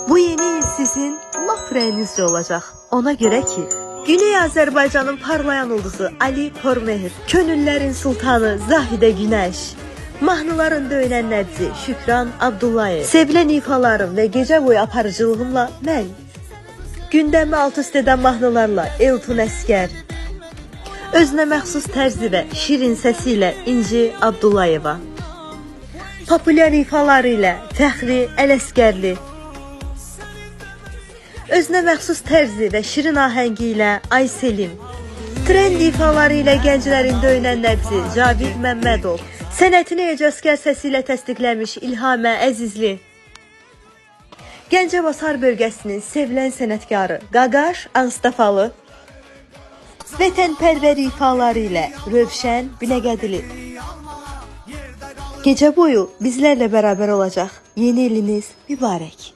Bu yeni il sizin laf rəyinizcə olacaq. Ona görə ki, Güney Azərbaycanın parlayan ulduzu Ali Pormehir, könüllərin sultanı Zahidə Günəş, mahnıların döyünən nəbzi Şükran Abdullayev, sevilən ifalarım və gecə boyu aparıcılığımla mən, gündəmi alt üst edən mahnılarla Elton Əskər, özünə məxsus tərzi və şirin səsi ilə İnci Abdullayeva, populyar ifaları ilə Fəxri Ələsgərli, özünə məxsus tərzi və şirin ahəngi ilə Ayselim, trend ifaları ilə gənclərin döyünən nəbzi Cavid Məmmədov, sənətini ecazkar səsi ilə təsdiqləmiş İlhamə Əzizli, Gəncəbasar bölgəsinin sevilən sənətkarı Qaqaş Anstafalı, vətənpərvər ifaları ilə Rövşən Binəqədili. Gecə boyu bizlərlə bərabər olacaq. Yeni iliniz mübarək.